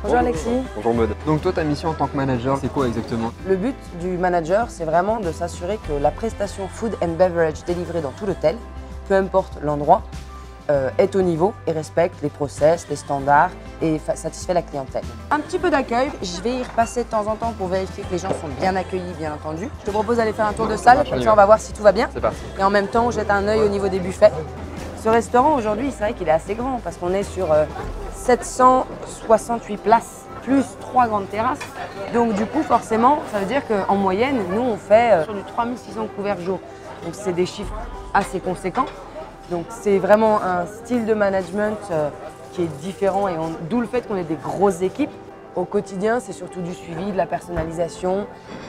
Bonjour Alexis. Bonjour Maud. Donc toi, ta mission en tant que manager, c'est quoi exactement? Le but du manager, c'est vraiment de s'assurer que la prestation food and beverage délivrée dans tout l'hôtel, peu importe l'endroit, est au niveau et respecte les process, les standards et satisfait la clientèle. Un petit peu d'accueil, je vais y repasser de temps en temps pour vérifier que les gens sont bien accueillis, bien entendu. Je te propose d'aller faire un tour de salle, comme ça on va voir si tout va bien. C'est parti. Et en même temps, on jette un œil au niveau des buffets. Ce restaurant aujourd'hui, c'est vrai qu'il est assez grand parce qu'on est sur 768 places plus 3 grandes terrasses. Donc du coup, forcément, ça veut dire qu'en moyenne, nous, on fait sur du 3600 couverts jour. Donc c'est des chiffres assez conséquents. Donc c'est vraiment un style de management qui est différent et d'où le fait qu'on ait des grosses équipes. Au quotidien, c'est surtout du suivi, de la personnalisation.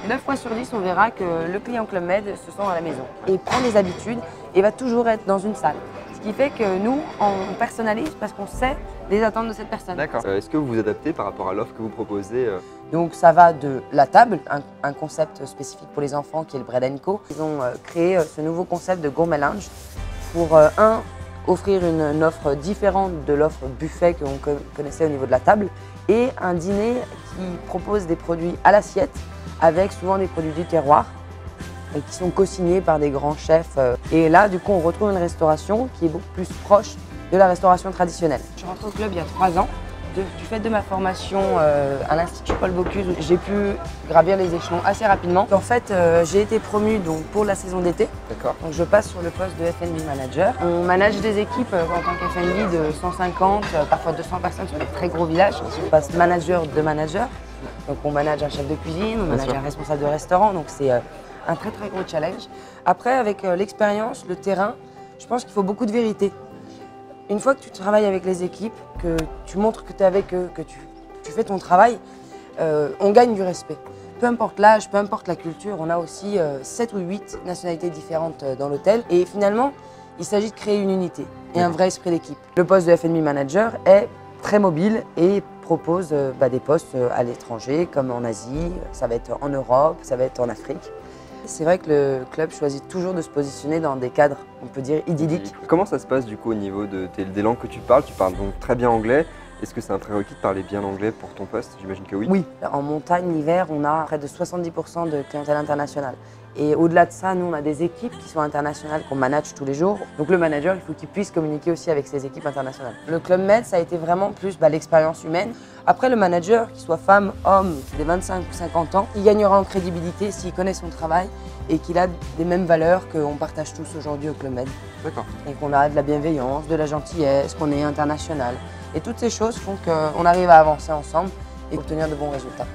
9 fois sur 10, on verra que le client Club Med se sent à la maison et prend des habitudes et va toujours être dans une salle. Ce qui fait que nous, on personnalise parce qu'on sait les attentes de cette personne. D'accord. Est-ce que vous vous adaptez par rapport à l'offre que vous proposez? Donc ça va de la table, un concept spécifique pour les enfants qui est le Bread & Co. Ils ont créé ce nouveau concept de gourmet lounge pour offrir une offre différente de l'offre buffet qu'on connaissait au niveau de la table et un dîner qui propose des produits à l'assiette avec souvent des produits du terroir et qui sont co-signés par des grands chefs. Et là, du coup, on retrouve une restauration qui est beaucoup plus proche de la restauration traditionnelle. Je suis rentrée au club il y a 3 ans. Du fait de ma formation à l'Institut Paul Bocuse, j'ai pu gravir les échelons assez rapidement. En fait, j'ai été promue donc, pour la saison d'été. D'accord. Donc je passe sur le poste de F&B manager. On manage des équipes en tant qu'F&B de 150, parfois 200 personnes sur des très gros villages. On passe manager de manager. Donc on manage un chef de cuisine, on manage un responsable de restaurant. Donc c'est un très très gros challenge. Après, avec l'expérience, le terrain, je pense qu'il faut beaucoup de vérité. Une fois que tu travailles avec les équipes, que tu montres que tu es avec eux, que tu fais ton travail, on gagne du respect. Peu importe l'âge, peu importe la culture, on a aussi 7 ou 8 nationalités différentes dans l'hôtel. Et finalement, il s'agit de créer une unité et un vrai esprit d'équipe. Le poste de F&B manager est très mobile et propose des postes à l'étranger, comme en Asie, ça va être en Europe, ça va être en Afrique. C'est vrai que le club choisit toujours de se positionner dans des cadres, on peut dire, idylliques. Comment ça se passe du coup au niveau des langues que tu parles? Tu parles donc très bien anglais. Est-ce que c'est un prérequis de parler bien anglais pour ton poste? J'imagine que oui. Oui. En montagne, l'hiver, on a près de 70% de clientèle internationale. Et au-delà de ça, nous, on a des équipes qui sont internationales, qu'on manage tous les jours. Donc le manager, il faut qu'il puisse communiquer aussi avec ses équipes internationales. Le Club Med, ça a été vraiment plus l'expérience humaine. Après, le manager, qu'il soit femme, homme, des 25 ou 50 ans, il gagnera en crédibilité s'il connaît son travail et qu'il a des mêmes valeurs qu'on partage tous aujourd'hui au Club Med. D'accord. Et qu'on a de la bienveillance, de la gentillesse, qu'on est international. Et toutes ces choses font qu'on arrive à avancer ensemble et obtenir de bons résultats.